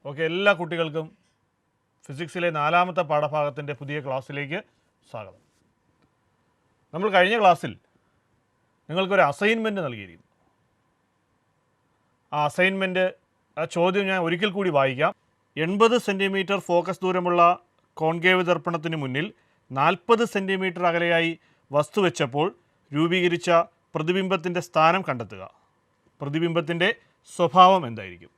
Okay, എല്ലാ കുട്ടികൾക്കും ഫിസിക്സിലെ 4ാമത്തെ പാഠഭാഗത്തിൻ്റെ പുതിയ ക്ലാസ്സിലേക്ക് സ്വാഗതം. നമ്മൾ കഴിഞ്ഞ ക്ലാസ്സിൽ നിങ്ങൾക്കൊരു അസൈൻമെൻറ്റ് നൽകിയിരിക്കുന്നു. ആ അസൈൻമെൻറ്റ്, ആ ചോദ്യം ഞാൻ ഒരിക്കൽ കൂടി വായിക്കാം. 80 സെൻറ്റിമീറ്റർ ഫോക്കസ് ദൂരമുള്ള കോൺകേവ് ദർപ്പണത്തിന് മുന്നിൽ 40 സെൻറ്റിമീറ്റർ അകലെയായി വസ്തു വെച്ചപ്പോൾ രൂപീകരിച്ച പ്രതിബിംബത്തിൻ്റെ സ്ഥാനം കണ്ടെത്തുക. പ്രതിബിംബത്തിൻ്റെ സ്വഭാവം എന്തായിരിക്കും?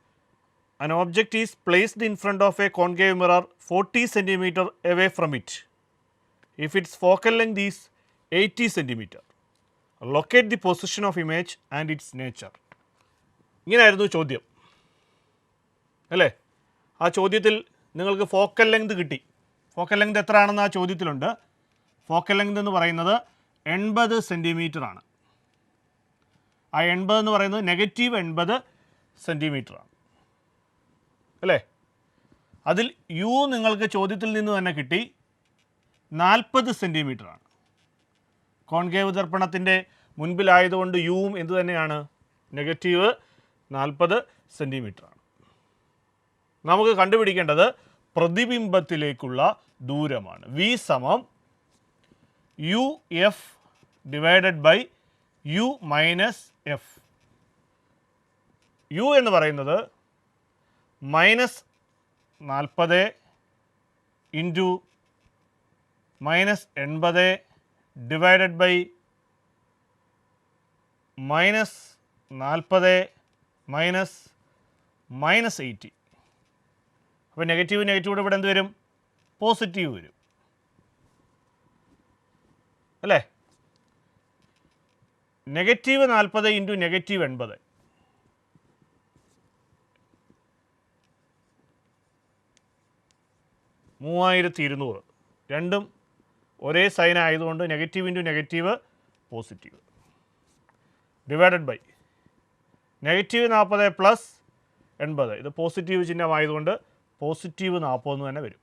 An object is placed in front of a concave mirror 40 centimeter away from it. If its focal length is 80 centimeter, locate the position of image and its nature. ഇങ്ങനെയായിരുന്നു ചോദ്യം അല്ലേ? ആ ചോദ്യത്തിൽ നിങ്ങൾക്ക് ഫോക്കൽ ലെങ്ത് കിട്ടി. ഫോക്കൽ ലെങ്ത് എത്രയാണെന്ന് ആ ചോദ്യത്തിലുണ്ട്. Focal length എന്ന് പറയുന്നത് 80 സെൻറ്റിമീറ്റർ ആണ്. ആ 80 എന്ന് പറയുന്നത് നെഗറ്റീവ് 80 സെൻറ്റിമീറ്റർ ആണ് അല്ലേ? അതിൽ യു നിങ്ങൾക്ക് ചോദ്യത്തിൽ നിന്ന് തന്നെ കിട്ടി 40 സെൻറ്റിമീറ്റർ ആണ്. കോൺകേവ് ദർപ്പണത്തിൻ്റെ മുൻപിലായതുകൊണ്ട് യുവും എന്തു തന്നെയാണ്? നെഗറ്റീവ് 40 സെൻറ്റിമീറ്റർ ആണ്. നമുക്ക് കണ്ടുപിടിക്കേണ്ടത് പ്രതിബിംബത്തിലേക്കുള്ള ദൂരമാണ്. വി സമം U F divided by U minus F. U എന്ന് പറയുന്നത് -40 ഇൻറ്റു -80 ഡിവൈഡഡ് ബൈ -40 -80. അപ്പോൾ നെഗറ്റീവ് ഇവിടെ എന്ത് വരും? പോസിറ്റീവ് വരും അല്ലേ? -40 ഇൻറ്റു -80 3200. രണ്ടും ഒരേ സൈൻ ആയതുകൊണ്ട് negative into negative positive divided by -40 plus 80. ഇത് പോസിറ്റീവ് ചിഹ്നമായതുകൊണ്ട് പോസിറ്റീവ് 40 എന്ന് തന്നെ വരും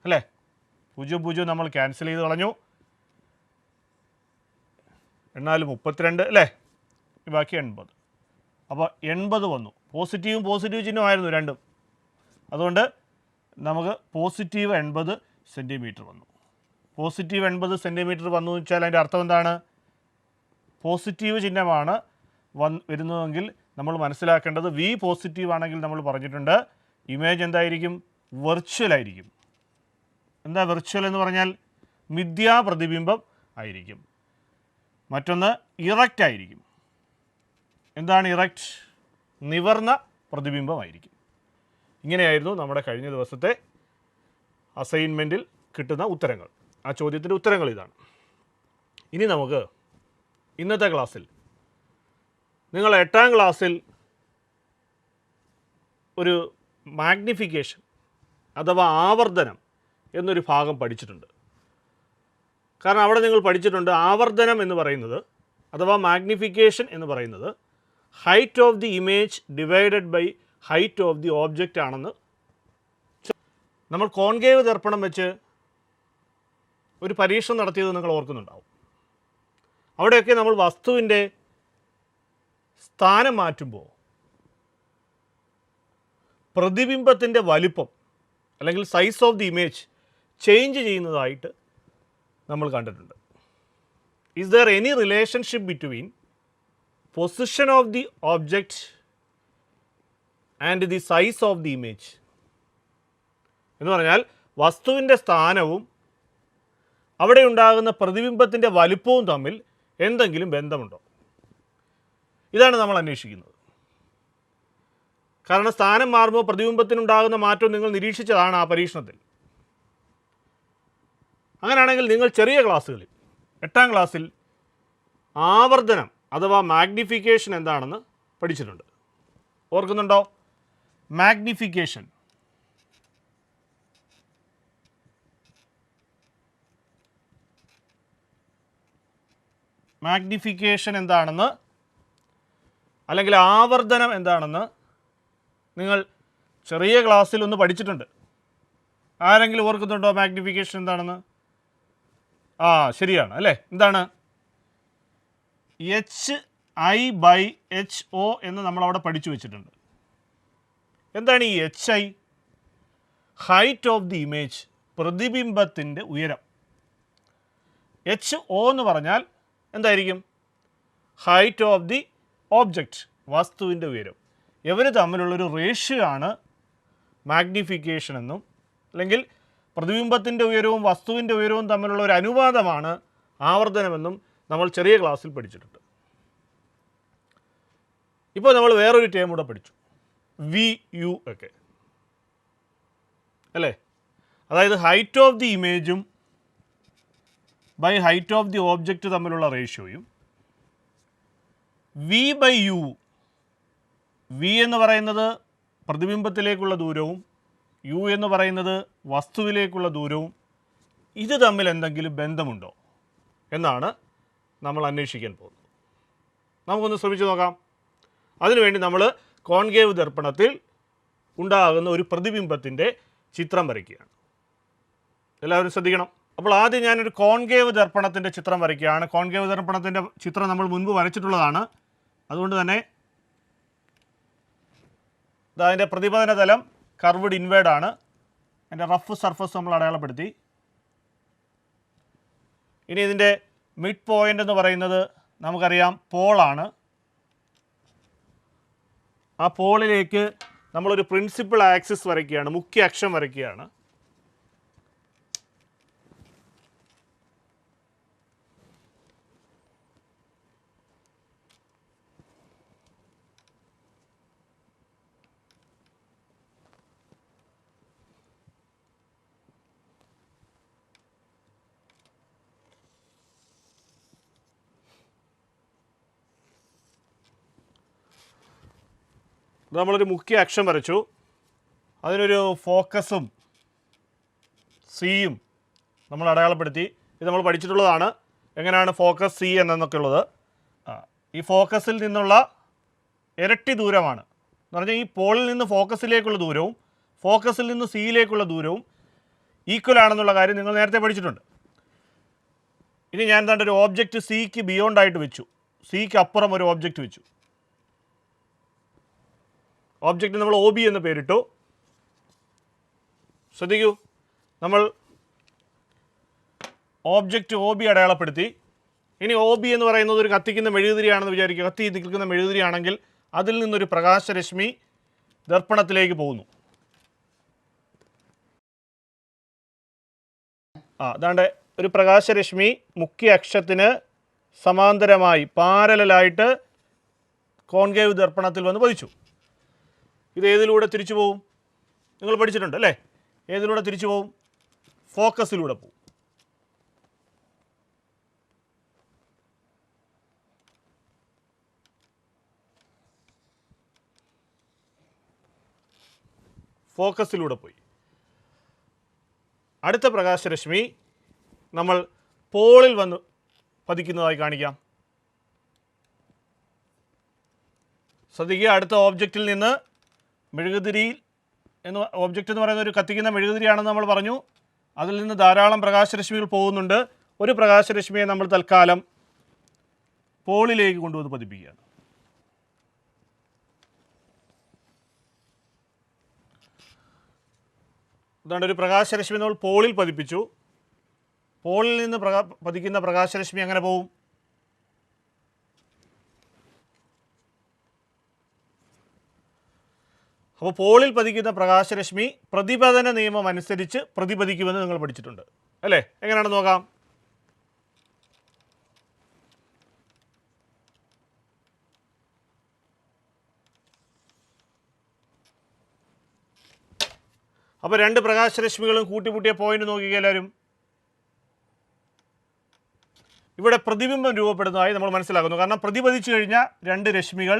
അല്ലേ? 0 നമ്മൾ ക്യാൻസൽ ചെയ്ത് കളഞ്ഞു. എന്നാൽ 32 അല്ലേ? ബാക്കി 80. അപ്പോൾ 80 വന്നു. പോസിറ്റീവ് ചിഹ്നമായിരുന്നു രണ്ടും. അതുകൊണ്ട് നമുക്ക് പോസിറ്റീവ് 80 സെൻറ്റിമീറ്റർ വന്നു. പോസിറ്റീവ് 80 സെൻറ്റിമീറ്റർ വന്നു എന്ന് വെച്ചാൽ അതിൻ്റെ അർത്ഥം എന്താണ്? പോസിറ്റീവ് ചിഹ്നമാണ് വരുന്നതെങ്കിൽ നമ്മൾ മനസ്സിലാക്കേണ്ടത് വി പോസിറ്റീവ് ആണെങ്കിൽ നമ്മൾ പറഞ്ഞിട്ടുണ്ട് ഇമേജ് എന്തായിരിക്കും? വെർച്വൽ ആയിരിക്കും. എന്താ വെർച്വൽ എന്ന് പറഞ്ഞാൽ? മിഥ്യാ പ്രതിബിംബം ആയിരിക്കും. മറ്റൊന്ന് ഇറക്റ്റ് ആയിരിക്കും. എന്താണ് ഇറക്റ്റ്? നിവർന്ന പ്രതിബിംബമായിരിക്കും. ഇങ്ങനെയായിരുന്നു നമ്മുടെ കഴിഞ്ഞ ദിവസത്തെ അസൈൻമെൻറ്റിൽ കിട്ടുന്ന ഉത്തരങ്ങൾ. ആ ചോദ്യത്തിൻ്റെ ഉത്തരങ്ങൾ ഇതാണ്. ഇനി നമുക്ക് ഇന്നത്തെ ക്ലാസ്സിൽ, നിങ്ങൾ 8ാം ക്ലാസ്സിൽ ഒരു മാഗ്നിഫിക്കേഷൻ അഥവാ ആവർത്തനം എന്നൊരു ഭാഗം പഠിച്ചിട്ടുണ്ട്. കാരണം അവിടെ നിങ്ങൾ പഠിച്ചിട്ടുണ്ട് ആവർത്തനം എന്ന് പറയുന്നത് അഥവാ മാഗ്നിഫിക്കേഷൻ എന്ന് പറയുന്നത് height of the image divided by height of the object ആണെന്ന്. നമ്മൾ കോൺകേവ് ദർപ്പണം വെച്ച് ഒരു പരീക്ഷണം നടത്തിയത് നിങ്ങൾ ഓർക്കുന്നുണ്ടാവും. അവിടെയൊക്കെ നമ്മൾ വസ്തുവിൻ്റെ സ്ഥാനം മാറ്റുമ്പോൾ പ്രതിബിംബത്തിൻ്റെ വലിപ്പം അല്ലെങ്കിൽ size of the image change ചെയ്യുന്നതായിട്ട് നമ്മൾ കണ്ടിട്ടുണ്ട്. Is there any relationship between position of the object and the size of the image? എന്ന് പറഞ്ഞാൽ വസ്തുവിൻ്റെ സ്ഥാനവും അവിടെ ഉണ്ടാകുന്ന പ്രതിബിംബത്തിൻ്റെ വലിപ്പവും തമ്മിൽ എന്തെങ്കിലും ബന്ധമുണ്ടോ? ഇതാണ് നമ്മൾ അന്വേഷിക്കുന്നത്. കാരണം സ്ഥാനം മാറുമ്പോൾ പ്രതിബിംബത്തിനുണ്ടാകുന്ന മാറ്റം നിങ്ങൾ നിരീക്ഷിച്ചതാണ് ആ പരീക്ഷണത്തിൽ. അങ്ങനെയാണെങ്കിൽ നിങ്ങൾ ചെറിയ ക്ലാസ്സുകളിൽ 8ാം ക്ലാസ്സിൽ ആവർത്തനം അഥവാ മാഗ്നിഫിക്കേഷൻ എന്താണെന്ന് പഠിച്ചിട്ടുണ്ട്. ഓർക്കുന്നുണ്ടോ? മാഗ്നിഫിക്കേഷൻ എന്താണെന്ന് അല്ലെങ്കിൽ ആവർത്തനം എന്താണെന്ന് നിങ്ങൾ ചെറിയ ക്ലാസ്സിൽ ഒന്ന് പഠിച്ചിട്ടുണ്ട്. ആരെങ്കിലും ഓർക്കുന്നുണ്ടോ മാഗ്നിഫിക്കേഷൻ എന്താണെന്ന്? ശരിയാണ് അല്ലേ? എന്താണ്? HI/HO എന്ന് നമ്മളവിടെ പഠിച്ചു വെച്ചിട്ടുണ്ട്. എന്താണ് ഈ HI? Height of the image, പ്രതിബിംബത്തിൻ്റെ ഉയരം. HO എന്ന് പറഞ്ഞാൽ എന്തായിരിക്കും? ഹൈറ്റ് ഓഫ് ദി ഓബ്ജക്റ്റ്, വസ്തുവിൻ്റെ ഉയരം. ഇവർ തമ്മിലുള്ളൊരു റേഷ്യോ ആണ് മാഗ്നിഫിക്കേഷൻ എന്നും, അല്ലെങ്കിൽ പ്രതിബിംബത്തിൻ്റെ ഉയരവും വസ്തുവിൻ്റെ ഉയരവും തമ്മിലുള്ള ഒരു അനുപാതമാണ് ആവർത്തനമെന്നും നമ്മൾ ചെറിയ ക്ലാസ്സിൽ പഠിച്ചിട്ടുണ്ട്. ഇപ്പോൾ നമ്മൾ വേറൊരു ടേം കൂടെ പഠിച്ചു, VU ഒക്കെ അല്ലേ? അതായത് ഹൈറ്റ് ഓഫ് ദി ഇമേജും by height of the object തമ്മിലുള്ള റേഷ്യോയും V/U. V എന്ന് പറയുന്നത് പ്രതിബിംബത്തിലേക്കുള്ള ദൂരവും U എന്ന് പറയുന്നത് വസ്തുവിലേക്കുള്ള ദൂരവും, ഇത് തമ്മിൽ എന്തെങ്കിലും ബന്ധമുണ്ടോ എന്നാണ് നമ്മൾ അന്വേഷിക്കാൻ പോകുന്നത്. നമുക്കൊന്ന് ശ്രമിച്ചു നോക്കാം. അതിനുവേണ്ടി നമ്മൾ കോൺകേവ് ദർപ്പണത്തിൽ ഉണ്ടാകുന്ന ഒരു പ്രതിബിംബത്തിൻ്റെ ചിത്രം വരയ്ക്കുകയാണ്. എല്ലാവരും ശ്രദ്ധിക്കണം. അപ്പോൾ ആദ്യം ഞാനൊരു കോൺകേവ് ദർപ്പണത്തിൻ്റെ ചിത്രം വരയ്ക്കുകയാണ്. കോൺകേവ് ദർപ്പണത്തിൻ്റെ ചിത്രം നമ്മൾ മുൻപ് വരച്ചിട്ടുള്ളതാണ്. അതുകൊണ്ട് തന്നെ അതിൻ്റെ പ്രതിപതന തലം കർവ്ഡ് ഇൻവേർഡ് ആണ്. അതിൻ്റെ റഫ് സർഫസ് നമ്മൾ അടയാളപ്പെടുത്തി. ഇനി ഇതിൻ്റെ മിഡ് പോയിൻ്റ് എന്ന് പറയുന്നത് നമുക്കറിയാം പോളാണ്. ആ പോളിലേക്ക് നമ്മളൊരു പ്രിൻസിപ്പൽ ആക്സിസ് വരയ്ക്കുകയാണ്, മുഖ്യ അക്ഷം വരയ്ക്കുകയാണ്. നമ്മളൊരു മുഖ്യ അക്ഷം വരച്ചു. അതിനൊരു ഫോക്കസും സിയും നമ്മൾ അടയാളപ്പെടുത്തി. ഇത് നമ്മൾ പഠിച്ചിട്ടുള്ളതാണ്, എങ്ങനെയാണ് ഫോക്കസ് സി എന്നൊക്കെ ഉള്ളത്. ഈ ഫോക്കസിൽ നിന്നുള്ള ഇരട്ടി ദൂരമാണ് എന്ന് പറഞ്ഞാൽ ഈ പോളിൽ നിന്ന് ഫോക്കസിലേക്കുള്ള ദൂരവും ഫോക്കസിൽ നിന്ന് സിയിലേക്കുള്ള ദൂരവും ഈക്വൽ ആണെന്നുള്ള കാര്യം നിങ്ങൾ നേരത്തെ പഠിച്ചിട്ടുണ്ട്. ഇനി ഞാൻ എന്താണ്ട് ഒരു ഓബ്ജക്റ്റ് സിക്ക് ബിയോണ്ടായിട്ട് വെച്ചു, സിക്ക് അപ്പുറം ഒരു ഓബ്ജക്റ്റ് വെച്ചു. ഓബ്ജക്റ്റ് നമ്മൾ OB എന്ന് പേരിട്ടു. ശ്രദ്ധിക്കൂ, നമ്മൾ ഓബ്ജക്റ്റ് OB അടയാളപ്പെടുത്തി. ഇനി OB എന്ന് പറയുന്നത് ഒരു കത്തിക്കുന്ന മെഴുകുതിരിയാണെന്ന് വിചാരിക്കുക. കത്തി നിൽക്കുന്ന മെഴുകുതിരിയാണെങ്കിൽ അതിൽ നിന്നൊരു പ്രകാശരശ്മി ദർപ്പണത്തിലേക്ക് പോകുന്നു. അതാണ്ട് ഒരു പ്രകാശരശ്മി മുഖ്യ അക്ഷത്തിന് സമാന്തരമായി പാരലായിട്ട് കോൺകേവ് ദർപ്പണത്തിൽ വന്ന് പതിച്ചു. ഇത് ഏതിലൂടെ തിരിച്ചു പോവും? നിങ്ങൾ പഠിച്ചിട്ടുണ്ട് അല്ലേ? ഏതിലൂടെ തിരിച്ചു പോവും? ഫോക്കസിലൂടെ പോവും. ഫോക്കസിലൂടെ പോയി. അടുത്ത പ്രകാശരശ്മി നമ്മൾ പോളിൽ വന്ന് പതിക്കുന്നതായി കാണിക്കാം. ശ്രദ്ധിക്കുക, അടുത്ത ഓബ്ജക്റ്റിൽ നിന്ന് മെഴുകുതിരിയിൽ എന്ന് ഓബ്ജക്റ്റ് എന്ന് പറയുന്ന ഒരു കത്തിക്കുന്ന മെഴുകുതിരിയാണെന്ന് നമ്മൾ പറഞ്ഞു. അതിൽ നിന്ന് ധാരാളം പ്രകാശരശ്മികൾ പോകുന്നുണ്ട്. ഒരു പ്രകാശരശ്മിയെ നമ്മൾ തൽക്കാലം പോളിലേക്ക് കൊണ്ടുവന്ന് പതിപ്പിക്കുകയാണ്. അതുകൊണ്ട് ഒരു പ്രകാശരശ്മി നമ്മൾ പോളിൽ പതിപ്പിച്ചു. പോളിൽ നിന്ന് പതിക്കുന്ന പ്രകാശരശ്മി എങ്ങനെ പോവും? അപ്പോൾ പോളിൽ പതിക്കുന്ന പ്രകാശരശ്മി പ്രതിപതന നിയമം അനുസരിച്ച് പ്രതിപതിക്കുമെന്ന് നിങ്ങൾ പഠിച്ചിട്ടുണ്ട് അല്ലേ? എങ്ങനെയാണെന്ന് നോക്കാം. അപ്പോൾ രണ്ട് പ്രകാശരശ്മികളും കൂട്ടിമുട്ടിയ പോയിന്റ് നോക്കിക്കുക എല്ലാവരും. ഇവിടെ പ്രതിബിംബം രൂപപ്പെടുന്നതായി നമ്മൾ മനസ്സിലാക്കുന്നു. കാരണം പ്രതിപതിച്ചു കഴിഞ്ഞാൽ രണ്ട് രശ്മികൾ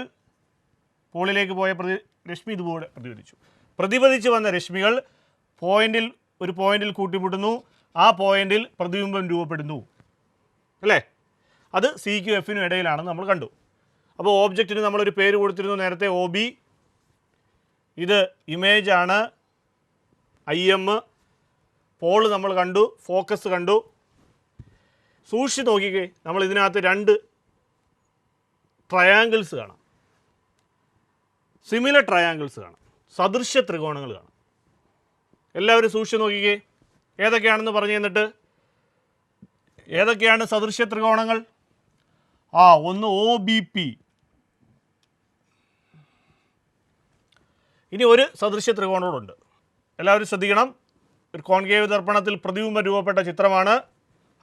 പോളിലേക്ക് പോയ രശ്മി ഇതുപോലെ പ്രതിപതിച്ചു. പ്രതിപതിച്ച് വന്ന രശ്മികൾ ഒരു പോയിന്റിൽ കൂട്ടിമുട്ടുന്നു. ആ പോയിന്റിൽ പ്രതിബിംബം രൂപപ്പെടുന്നു അല്ലേ? അത് സിക്കും എഫിനും ഇടയിലാണെന്ന് നമ്മൾ കണ്ടു. അപ്പോൾ ഓബ്ജക്റ്റിന് നമ്മളൊരു പേര് കൊടുത്തിരുന്നു നേരത്തെ, OB. ഇത് ഇമേജാണ്, IM. പോള് നമ്മൾ കണ്ടു, ഫോക്കസ് കണ്ടു. സൂക്ഷിച്ച് നോക്കിക്കേ, നമ്മൾ ഇതിനകത്ത് രണ്ട് ട്രയാങ്കിൾസ് കാണാം, സിമിലർ ട്രയാങ്കിൾസ് കാണാം. സദൃശ്യ ത്രികോണങ്ങൾ കാണാം. എല്ലാവരും സൂക്ഷിച്ച് നോക്കിക്കേ, ഏതൊക്കെയാണെന്ന് പറഞ്ഞു തന്നിട്ട്. ഏതൊക്കെയാണ് സദൃശ്യ ത്രികോണങ്ങൾ? ഒന്ന് OBP. ഇനി ഒരു സദൃശ്യ ത്രികോണങ്ങളുണ്ട്. എല്ലാവരും ശ്രദ്ധിക്കണം. ഒരു കോൺകേവ് ദർപ്പണത്തിൽ പ്രതിബിംബം രൂപപ്പെട്ട ചിത്രമാണ്.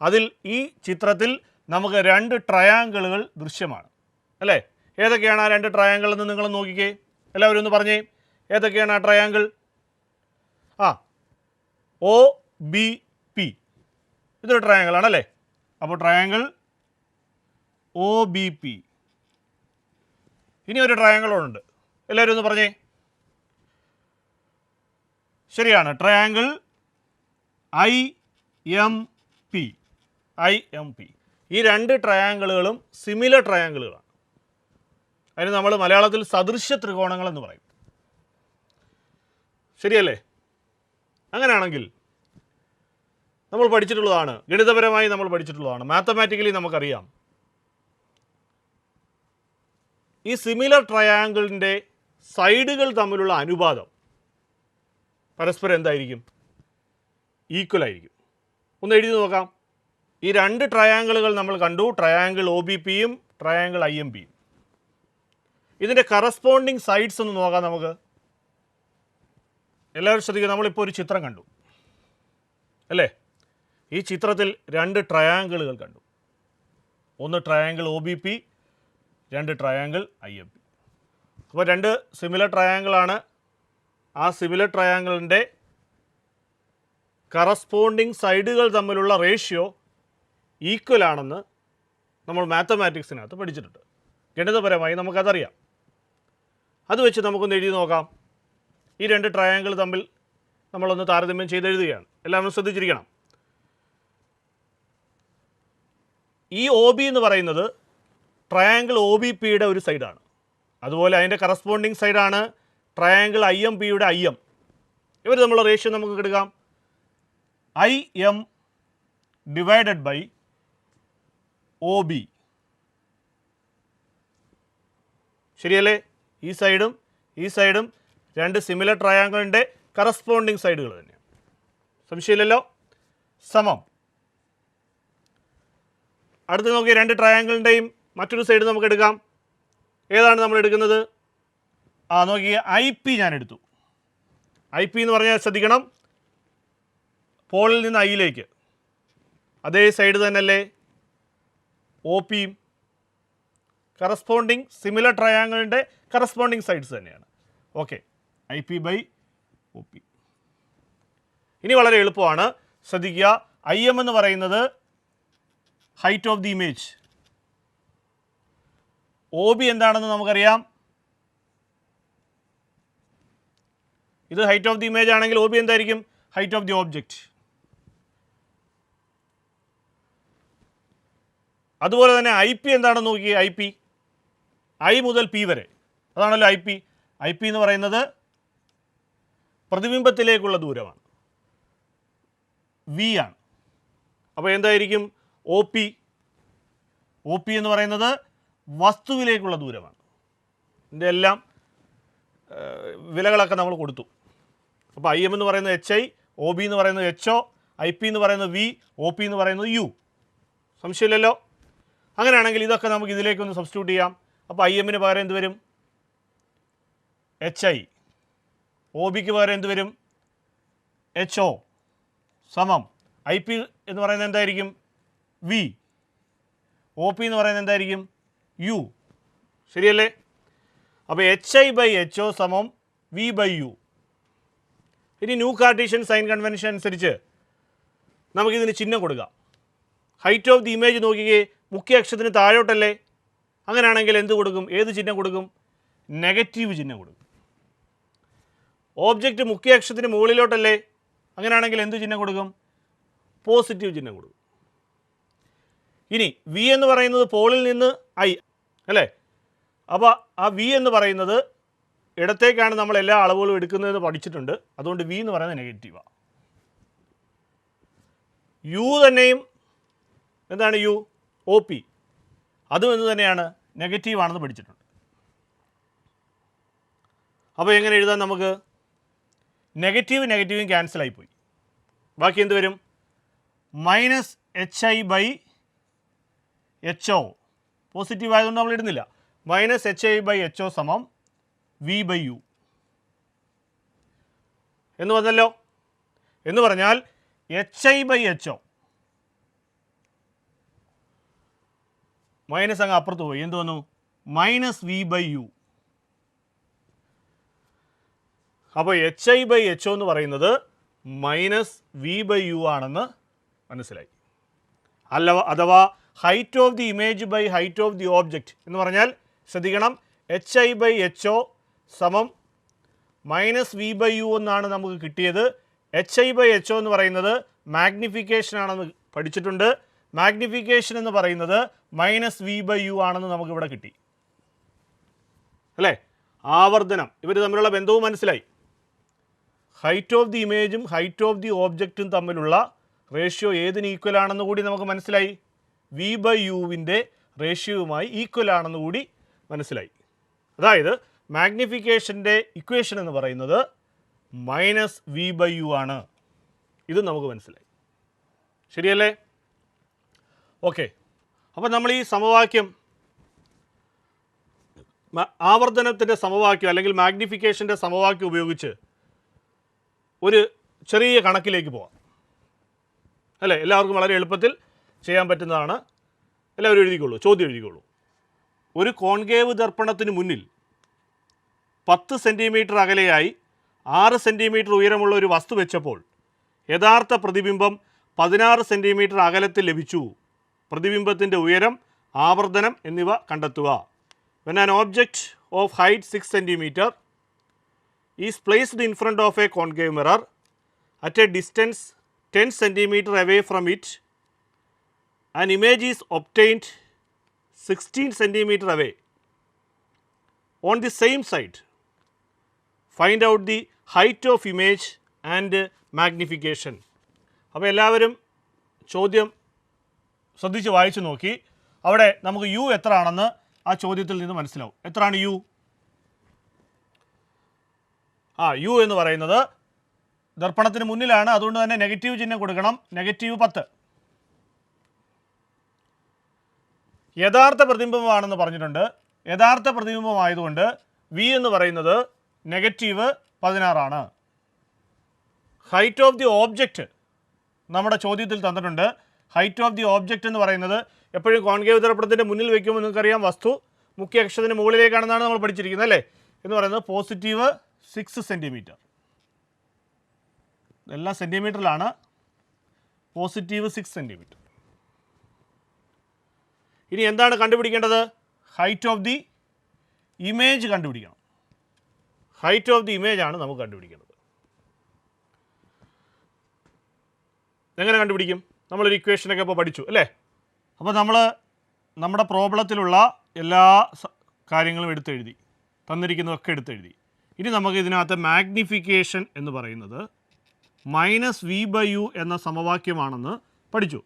അതിൽ ഈ ചിത്രത്തിൽ നമുക്ക് 2 ട്രയാങ്കിളുകൾ ദൃശ്യമാണ് അല്ലേ? ഏതൊക്കെയാണ് ആ 2 ട്രയാങ്കിൾ എന്ന് നിങ്ങൾ നോക്കിക്കേ. എല്ലാവരും ഒന്ന് പറഞ്ഞേ, ഏതൊക്കെയാണ് ആ ട്രയാങ്കിൾ? OBP. ഇതൊരു ട്രയാങ്കിൾ ആണല്ലേ? അപ്പോൾ ട്രയാങ്കിൾ OBP. ഇനി ഒരു ട്രയാങ്കിളുണ്ട്. എല്ലാവരും ഒന്ന് പറഞ്ഞേ. ശരിയാണ്, ട്രയാങ്കിൾ IMP. ഈ 2 ട്രയാങ്കിളുകളും സിമിലർ ട്രയാങ്കിളുകളാണ്. അതിന് നമ്മൾ മലയാളത്തിൽ സദൃശ്യ ത്രികോണങ്ങൾ എന്ന് പറയും. ശരിയല്ലേ? അങ്ങനെയാണെങ്കിൽ നമ്മൾ പഠിച്ചിട്ടുള്ളതാണ്, ഗണിതപരമായി നമ്മൾ പഠിച്ചിട്ടുള്ളതാണ്, മാത്തമാറ്റിക്കലി നമുക്കറിയാം, ഈ സിമിലർ ട്രയാങ്കിളിൻ്റെ സൈഡുകൾ തമ്മിലുള്ള അനുപാതം പരസ്പരം എന്തായിരിക്കും? ഈക്വൽ ആയിരിക്കും. ഒന്ന് എഴുതി നോക്കാം. ഈ 2 ട്രയാങ്കിളുകൾ നമ്മൾ കണ്ടു, ട്രയാങ്കിൾ OBPയും ട്രയാങ്കിൾ IMPയും. ഇതിൻ്റെ കറസ്പോണ്ടിങ് സൈഡ്സ് ഒന്ന് നോക്കാം നമുക്ക്. എല്ലാവരും ശ്രദ്ധിക്കുക, നമ്മളിപ്പോൾ ഒരു ചിത്രം കണ്ടു അല്ലേ? ഈ ചിത്രത്തിൽ 2 ട്രയാങ്കിളുകൾ കണ്ടു. ഒന്ന് ട്രയാങ്കിൾ OBP, 2 ട്രയാങ്കിൾ IMP. അപ്പോൾ 2 സിമിലർ ട്രയാങ്കിളാണ്. ആ സിമിലർ ട്രയാങ്കിളിൻ്റെ കറസ്പോണ്ടിങ് സൈഡുകൾ തമ്മിലുള്ള റേഷ്യോ ഈക്വൽ ആണെന്ന് നമ്മൾ മാത്തമാറ്റിക്സിനകത്ത് പഠിച്ചിട്ടുണ്ട്. ഗണിതപരമായി നമുക്കതറിയാം. അത് വെച്ച് നമുക്കൊന്ന് എഴുതി നോക്കാം. ഈ 2 ട്രയാങ്കിൾ തമ്മിൽ നമ്മളൊന്ന് താരതമ്യം ചെയ്തെഴുതുകയാണ്. എല്ലാവരും ശ്രദ്ധിച്ചിരിക്കണം. ഈ OB എന്ന് പറയുന്നത് ട്രയാങ്കിൾ OBPയുടെ ഒരു സൈഡാണ്. അതുപോലെ അതിൻ്റെ കറസ്പോണ്ടിങ് സൈഡാണ് ട്രയാങ്കിൾ IMPയുടെ IM. ഇവർ തമ്മിലുള്ള റേഷ്യോ നമുക്ക് എടുക്കാം. IM divided by OB. ശരിയല്ലേ? ഈ സൈഡും 2 സിമിലർ ട്രയാങ്കിളിൻ്റെ കറസ്പോണ്ടിങ് സൈഡുകൾ തന്നെയാണ്. സംശയമില്ലല്ലോ? സമം. അടുത്ത് നോക്കി 2 ട്രയാങ്കിളിൻ്റെയും മറ്റൊരു സൈഡ് നമുക്ക് എടുക്കാം. ഏതാണ് നമ്മൾ എടുക്കുന്നത്? നോക്കിയ IP ഞാൻ എടുത്തു. IP എന്ന് പറഞ്ഞാൽ ശ്രദ്ധിക്കണം, പോളിൽ നിന്ന് ഐയിലേക്ക്. അതേ സൈഡ് തന്നെയല്ലേ OPയും? കറസ്പോണ്ടിങ് സിമിലർ ട്രയാങ്കിളിൻ്റെ കറസ്പോണ്ടിങ് സൈഡ്സ് തന്നെയാണ്. Okay, IP by OP. ഇനി വളരെ എളുപ്പമാണ്, ശ്രദ്ധിക്കുക. IM എന്ന് പറയുന്നത് height of the image. OB എന്താണെന്ന് നമുക്കറിയാം. ഇത് ഹൈറ്റ് ഓഫ് ദി ഇമേജ് ആണെങ്കിൽ OB എന്തായിരിക്കും? Height of the object. അതുപോലെ തന്നെ IP എന്താണെന്ന് നോക്കിയേ. IP I മുതൽ P വരെ, അതാണല്ലോ IP. IP എന്ന് പറയുന്നത് പ്രതിബിംബത്തിലേക്കുള്ള ദൂരമാണ്, V ആണ്. അപ്പോൾ എന്തായിരിക്കും? OP എന്ന് പറയുന്നത് വസ്തുവിലേക്കുള്ള ദൂരമാണ്. ഇതിൻ്റെ എല്ലാം വിലകളൊക്കെ നമ്മൾ കൊടുത്തു. അപ്പോൾ IM എന്ന് പറയുന്നത് HI, OB എന്ന് പറയുന്നത് HO, IP എന്ന് പറയുന്നത് V, OP എന്ന് പറയുന്നത് U. സംശയമില്ലല്ലോ? അങ്ങനെയാണെങ്കിൽ ഇതൊക്കെ നമുക്ക് ഇതിലേക്കൊന്ന് സബ്സ്റ്റിറ്റ്യൂട്ട് ചെയ്യാം. അപ്പോൾ IMന് പകരം എന്ത് വരും? HI. OBക്ക് പകരം എന്ത് വരും? HO സമം IP എന്ന് പറയുന്നത് എന്തായിരിക്കും? V. OP എന്ന് പറയുന്നത് എന്തായിരിക്കും? U. ശരിയല്ലേ? അപ്പോൾ HI ബൈ HO സമം V ബൈ U. ഇനി ന്യൂ കാർട്ടീഷ്യൻ സൈൻ കൺവെൻഷൻ അനുസരിച്ച് നമുക്കിതിന് ചിഹ്നം കൊടുക്കാം. ഹൈറ്റ് ഓഫ് ദി ഇമേജ് നോക്കിയേ, മുഖ്യ അക്ഷത്തിന് താഴോട്ടല്ലേ? അങ്ങനെയാണെങ്കിൽ എന്ത് കൊടുക്കും? ഏത് ചിഹ്നം കൊടുക്കും? നെഗറ്റീവ് ചിഹ്നം കൊടുക്കും. ഓബ്ജക്റ്റ് മുഖ്യ അക്ഷത്തിന് മുകളിലോട്ടല്ലേ? അങ്ങനെയാണെങ്കിൽ എന്ത് ചിഹ്നം കൊടുക്കും? പോസിറ്റീവ് ചിഹ്നം കൊടുക്കും. ഇനി V എന്ന് പറയുന്നത് പോളിൽ നിന്ന് I അല്ലേ? അപ്പോൾ ആ V എന്ന് പറയുന്നത് ഇടത്തേക്കാണ് നമ്മൾ എല്ലാ അളവുകളും എടുക്കുന്നതെന്ന് പഠിച്ചിട്ടുണ്ട്. അതുകൊണ്ട് V എന്ന് പറയുന്നത് നെഗറ്റീവാണ്. U തന്നെയും എന്താണ്? U OP അതും എന്ത് തന്നെയാണ്? നെഗറ്റീവാണെന്ന് പഠിച്ചിട്ടുണ്ട്. അപ്പോൾ എങ്ങനെ എഴുതാൻ നമുക്ക്? നെഗറ്റീവും നെഗറ്റീവും ക്യാൻസലായിപ്പോയി. ബാക്കി എന്ത് വരും? -HI/HO. പോസിറ്റീവ് ആയതുകൊണ്ട് നമ്മൾ ഇടുന്നില്ല. -HI/HO സമം V/U എന്ന് വന്നല്ലോ. എന്ന് പറഞ്ഞാൽ HI/HO മൈനസ് അങ്ങ് അപ്പുറത്ത് പോയി. എന്ത് വന്നു? -V/U. അപ്പോൾ HI/HO എന്ന് പറയുന്നത് -V/U ആണെന്ന് മനസ്സിലായി. അഥവാ height of the image by height of the object എന്ന് പറഞ്ഞാൽ ശ്രദ്ധിക്കണം, HI/HO സമം -V/U എന്നാണ് നമുക്ക് കിട്ടിയത്. HI/HO എന്ന് പറയുന്നത് മാഗ്നിഫിക്കേഷൻ ആണെന്ന് പഠിച്ചിട്ടുണ്ട്. മാഗ്നിഫിക്കേഷൻ എന്ന് പറയുന്നത് -V/U ആണെന്ന് നമുക്കിവിടെ കിട്ടി അല്ലേ? ആവർത്തനം, ഇവർ തമ്മിലുള്ള ബന്ധവും മനസ്സിലായി. ഹൈറ്റ് ഓഫ് ദി ഇമേജും ഹൈറ്റ് ഓഫ് ദി ഓബ്ജക്റ്റും തമ്മിലുള്ള റേഷ്യോ ഏതിന് ഈക്വൽ ആണെന്ന് കൂടി നമുക്ക് മനസ്സിലായി. V/Uവിൻ്റെ റേഷ്യോയുമായി ഈക്വൽ ആണെന്ന് കൂടി മനസ്സിലായി. അതായത് മാഗ്നിഫിക്കേഷൻ്റെ ഇക്വേഷൻ എന്ന് പറയുന്നത് -V/U ആണ്. ഇത് നമുക്ക് മനസ്സിലായി. ശരിയല്ലേ? ഓക്കെ. അപ്പോൾ നമ്മൾ ഈ സമവാക്യം, ആവർത്തനത്തിൻ്റെ സമവാക്യം അല്ലെങ്കിൽ മാഗ്നിഫിക്കേഷൻ്റെ സമവാക്യം ഉപയോഗിച്ച് ഒരു ചെറിയ കണക്കിലേക്ക് പോകാം അല്ലേ? എല്ലാവർക്കും വളരെ എളുപ്പത്തിൽ ചെയ്യാൻ പറ്റുന്നതാണ്. എല്ലാവരും എഴുതിക്കോളൂ, ചോദ്യം എഴുതിക്കോളൂ. ഒരു കോൺകേവ് ദർപ്പണത്തിന് മുന്നിൽ 10 സെൻറ്റിമീറ്റർ അകലെയായി 6 സെൻറ്റിമീറ്റർ ഉയരമുള്ള ഒരു വസ്തു വെച്ചപ്പോൾ യഥാർത്ഥ പ്രതിബിംബം 16 സെൻറ്റിമീറ്റർ അകലത്തിൽ ലഭിച്ചു. പ്രതിബിംബത്തിൻ്റെ ഉയരം, ആവർത്തനം എന്നിവ കണ്ടെത്തുക. When an object of height 6 centimeter is placed in front of a concave mirror at a distance 10 centimeter away from it, an image is obtained 16 centimeter away on the same side. Find out the height of image and magnification. അപ്പോൾ എല്ലാവരും ചോദ്യം ശ്രദ്ധിച്ച് വായിച്ചു നോക്കി. അവിടെ നമുക്ക് U എത്ര ആണെന്ന് ആ ചോദ്യത്തിൽ നിന്ന് മനസ്സിലാവും. എത്രയാണ് U? U എന്ന് പറയുന്നത് ദർപ്പണത്തിന് മുന്നിലാണ്, അതുകൊണ്ട് തന്നെ നെഗറ്റീവ് ചിഹ്നം കൊടുക്കണം. -10. യഥാർത്ഥ പ്രതിബിംബമാണെന്ന് പറഞ്ഞിട്ടുണ്ട്. യഥാർത്ഥ പ്രതിബിംബമായതുകൊണ്ട് V എന്ന് പറയുന്നത് -16 ആണ്. ഹൈറ്റ് ഓഫ് ദി ഓബ്ജക്റ്റ് നമ്മുടെ ചോദ്യത്തിൽ തന്നിട്ടുണ്ട്. ഹൈറ്റ് ഓഫ് ദി ഓബ്ജക്റ്റ് എന്ന് പറയുന്നത് എപ്പോഴും കോൺകേവ് ദർപ്പണത്തിൻ്റെ മുന്നിൽ വയ്ക്കുമ്പോൾ നിങ്ങൾക്കറിയാം വസ്തു മുഖ്യ അക്ഷത്തിന് മുകളിലേക്കാണെന്നാണ് നമ്മൾ പഠിച്ചിരിക്കുന്നത് അല്ലേ? എന്ന് പറയുന്നത് +6 സെൻറ്റിമീറ്റർ. എല്ലാം സെൻറ്റിമീറ്ററിലാണ്. +6 സെൻറ്റിമീറ്റർ. ഇനി എന്താണ് കണ്ടുപിടിക്കേണ്ടത്? ഹൈറ്റ് ഓഫ് ദി ഇമേജ് കണ്ടുപിടിക്കണം. ഹൈറ്റ് ഓഫ് ദി ഇമേജ് ആണ് നമുക്ക് കണ്ടുപിടിക്കേണ്ടത്. എങ്ങനെ കണ്ടുപിടിക്കും? നമ്മളൊരു ഇക്വേഷനൊക്കെ ഇപ്പോൾ പഠിച്ചു അല്ലേ? അപ്പോൾ നമ്മൾ നമ്മുടെ പ്രോബ്ലത്തിലുള്ള എല്ലാ കാര്യങ്ങളും എടുത്തെഴുതി, തന്നിരിക്കുന്നതൊക്കെ എടുത്തെഴുതി. ഇനി നമുക്ക് ഇതിനകത്ത് മാഗ്നിഫിക്കേഷൻ എന്ന് പറയുന്നത് -V/U എന്ന സമവാക്യമാണെന്ന് പഠിച്ചു.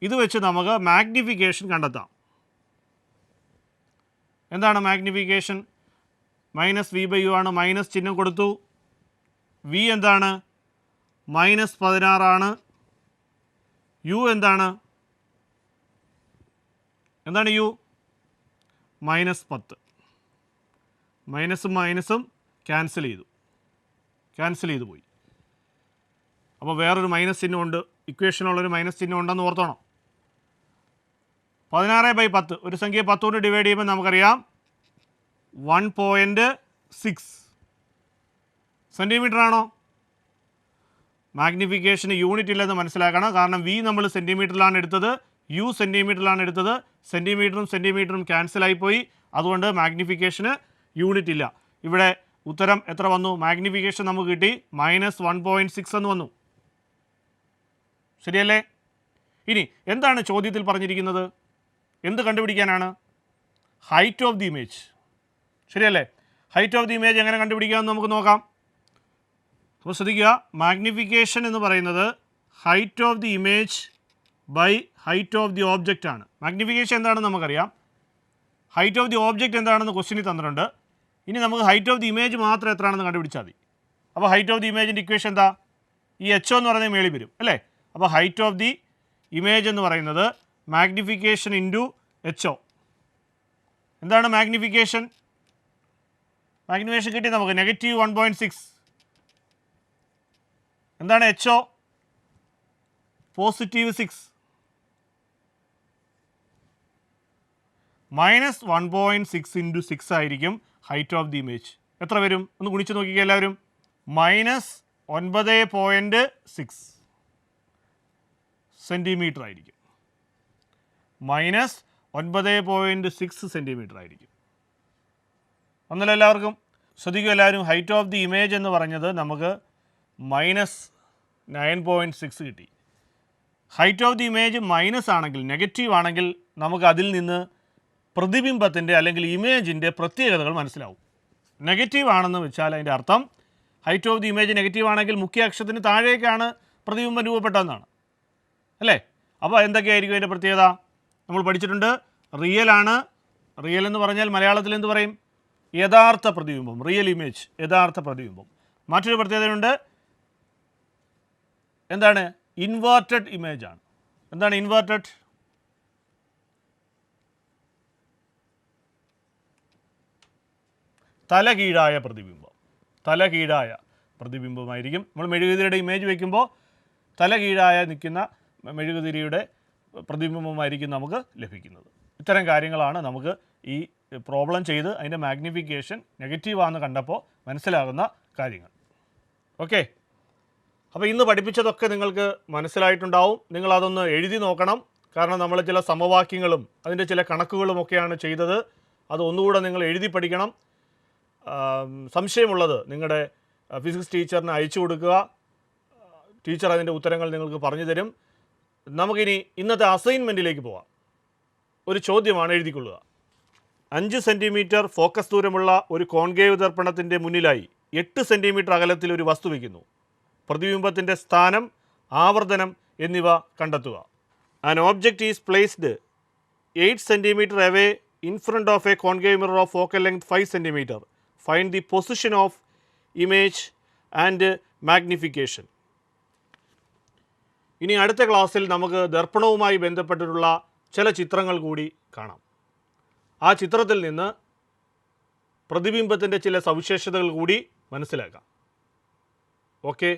ഇത് വെച്ച് നമുക്ക് മാഗ്നിഫിക്കേഷൻ കണ്ടെത്താം. എന്താണ് മാഗ്നിഫിക്കേഷൻ? -V/U ആണ്. മൈനസ് ചിഹ്നം കൊടുത്തു. V എന്താണ്? -16 ആണ്. U എന്താണ്? U? -10. മൈനസും മൈനസും ക്യാൻസൽ ചെയ്തു പോയി. അപ്പോൾ വേറൊരു മൈനസ് ചിഹ്നം ഉണ്ട്, ഇക്വേഷനുള്ളൊരു മൈനസ് ചിഹ്നം ഉണ്ടെന്ന് ഓർത്തോണം. 16/10 ഒരു സംഖ്യ 10 കൊണ്ട് ഡിവൈഡ് ചെയ്യുമ്പോൾ നമുക്കറിയാം 1.6 സെൻറ്റിമീറ്റർ ആണോ? മാഗ്നിഫിക്കേഷന് യൂണിറ്റ് ഇല്ലെന്ന് മനസ്സിലാക്കണം. കാരണം V നമ്മൾ സെൻറ്റിമീറ്ററിലാണ് എടുത്തത്, U സെൻറ്റിമീറ്ററിലാണ് എടുത്തത്. സെൻറ്റിമീറ്ററും ക്യാൻസലായിപ്പോയി. അതുകൊണ്ട് മാഗ്നിഫിക്കേഷന് യൂണിറ്റ് ഇല്ല. ഇവിടെ ഉത്തരം എത്ര വന്നു? മാഗ്നിഫിക്കേഷൻ നമുക്ക് കിട്ടി -1.6 എന്ന് വന്നു. ശരിയല്ലേ? ഇനി എന്താണ് ചോദ്യത്തിൽ പറഞ്ഞിരിക്കുന്നത്? എന്ത് കണ്ടുപിടിക്കാനാണ്? Height of the image. ശരിയല്ലേ? ഹൈറ്റ് ഓഫ് ദി ഇമേജ് എങ്ങനെ കണ്ടുപിടിക്കാമെന്ന് നമുക്ക് നോക്കാം. അപ്പോൾ ശ്രദ്ധിക്കുക, മാഗ്നിഫിക്കേഷൻ എന്ന് പറയുന്നത് height of the image by height of the object ആണ്. മാഗ്നിഫിക്കേഷൻ എന്താണെന്ന് നമുക്കറിയാം. ഹൈറ്റ് ഓഫ് ദി ഓബ്ജക്റ്റ് എന്താണെന്ന് ക്വസ്റ്റ്യനിൽ തന്നിട്ടുണ്ട്. ഇനി നമുക്ക് ഹൈറ്റ് ഓഫ് ദി ഇമേജ് മാത്രം എത്രയാണെന്ന് കണ്ടുപിടിച്ചാൽ മതി. അപ്പോൾ ഹൈറ്റ് ഓഫ് ദി ഇമേജിൻ്റെ ഇക്വേഷൻ എന്താ? ഈ എച്ച് ഒ എന്ന് പറയുന്നത് മേളിൽ വരും അല്ലേ. അപ്പോൾ ഹൈറ്റ് ഓഫ് ദി ഇമേജ് എന്ന് പറയുന്നത് മാഗ്നിഫിക്കേഷൻ ഇൻറ്റു എച്ച് ഒ. എന്താണ് മാഗ്നിഫിക്കേഷൻ? മാഗ്നിഫിക്കേഷൻ കിട്ടി നമുക്ക് -1.6. എന്താണ് എച്ച് ഒ? +6. -1.6 × 6 ആയിരിക്കും ഹൈറ്റ് ഓഫ് ദി ഇമേജ്. എത്ര വരും? ഒന്ന് ഗുണിച്ച് നോക്കിക്കുക എല്ലാവരും. -9.6 സെൻറ്റിമീറ്റർ ആയിരിക്കും. -9.6 സെൻറ്റിമീറ്റർ ആയിരിക്കും. ഒന്നല്ല എല്ലാവർക്കും ശ്രദ്ധിക്കുക എല്ലാവരും. ഹൈറ്റ് ഓഫ് ദി ഇമേജ് എന്ന് പറഞ്ഞത് നമുക്ക് -9.6 കിട്ടി. Height of the image minus ആണെങ്കിൽ, നെഗറ്റീവ് ആണെങ്കിൽ നമുക്ക് അതിൽ നിന്ന് പ്രതിബിംബത്തിൻ്റെ അല്ലെങ്കിൽ ഇമേജിൻ്റെ പ്രത്യേകതകൾ മനസ്സിലാവും. നെഗറ്റീവ് ആണെന്ന് വെച്ചാൽ അതിൻ്റെ അർത്ഥം height of the image negative ആണെങ്കിൽ മുഖ്യ അക്ഷത്തിന് താഴേക്കാണ് പ്രതിബിംബം രൂപപ്പെട്ടതെന്നാണ് അല്ലേ. അപ്പോൾ എന്തൊക്കെയായിരിക്കും അതിൻ്റെ പ്രത്യേകത? നമ്മൾ പഠിച്ചിട്ടുണ്ട്. റിയൽ ആണ്. റിയൽ എന്ന് പറഞ്ഞാൽ മലയാളത്തിൽ എന്ത് പറയും? യഥാർത്ഥ പ്രതിബിംബം, റിയൽ ഇമേജ്, യഥാർത്ഥ പ്രതിബിംബം. മറ്റൊരു പ്രത്യേകതയുണ്ട്. എന്താണ്? ഇൻവേർട്ടഡ് ഇമേജ് ആണ്. എന്താണ് ഇൻവേർട്ടഡ്? തലകീഴായ പ്രതിബിംബം. തലകീഴായ പ്രതിബിംബമായിരിക്കും. നമ്മൾ മെഴുകുതിരിയുടെ ഇമേജ് വയ്ക്കുമ്പോൾ തലകീഴായ നിൽക്കുന്ന മെഴുകുതിരിയുടെ പ്രതിബിംബമായിരിക്കും നമുക്ക് ലഭിക്കുന്നത്. ഇത്തരം കാര്യങ്ങളാണ് നമുക്ക് ഈ പ്രോബ്ലം ചെയ്ത് അതിൻ്റെ മാഗ്നിഫിക്കേഷൻ നെഗറ്റീവാണെന്ന് കണ്ടപ്പോൾ മനസ്സിലാകുന്ന കാര്യങ്ങൾ. ഓക്കെ, അപ്പോൾ ഇന്ന് പഠിപ്പിച്ചതൊക്കെ നിങ്ങൾക്ക് മനസ്സിലായിട്ടുണ്ടാവും. നിങ്ങളതൊന്ന് എഴുതി നോക്കണം. കാരണം നമ്മൾ ചില സമവാക്യങ്ങളും അതിൻ്റെ ചില കണക്കുകളുമൊക്കെയാണ് ചെയ്തത്. അത് ഒന്നുകൂടെ നിങ്ങൾ എഴുതി പഠിക്കണം. സംശയമുള്ളത് നിങ്ങളുടെ ഫിസിക്സ് ടീച്ചറിന് അയച്ചു കൊടുക്കുക. ടീച്ചർ അതിൻ്റെ ഉത്തരങ്ങൾ നിങ്ങൾക്ക് പറഞ്ഞു തരും. നമുക്കിനി ഇന്നത്തെ അസൈൻമെൻറ്റിലേക്ക് പോവാം. ഒരു ചോദ്യമാണ്, എഴുതിക്കൊള്ളുക. 5 സെൻറ്റിമീറ്റർ ഫോക്കസ് ദൂരമുള്ള ഒരു കോൺകേവ് ദർപ്പണത്തിൻ്റെ മുന്നിലായി 8 സെൻറ്റിമീറ്റർ അകലത്തിൽ ഒരു വസ്തു വയ്ക്കുന്നു. പ്രതിബിംബത്തിൻ്റെ സ്ഥാനം, ആവർത്തനം എന്നിവ കണ്ടെത്തുക. An object is placed 8 centimetre away in front of a concave mirror of focal length 5 centimetre. Find the position of image and magnification. ഇനി അടുത്ത ക്ലാസ്സിൽ നമുക്ക് ദർപ്പണവുമായി ബന്ധപ്പെട്ടിട്ടുള്ള ചില ചിത്രങ്ങൾ കൂടി കാണാം. ആ ചിത്രത്തിൽ നിന്ന് പ്രതിബിംബത്തിൻ്റെ ചില സവിശേഷതകൾ കൂടി മനസ്സിലാക്കാം. ഓക്കെ.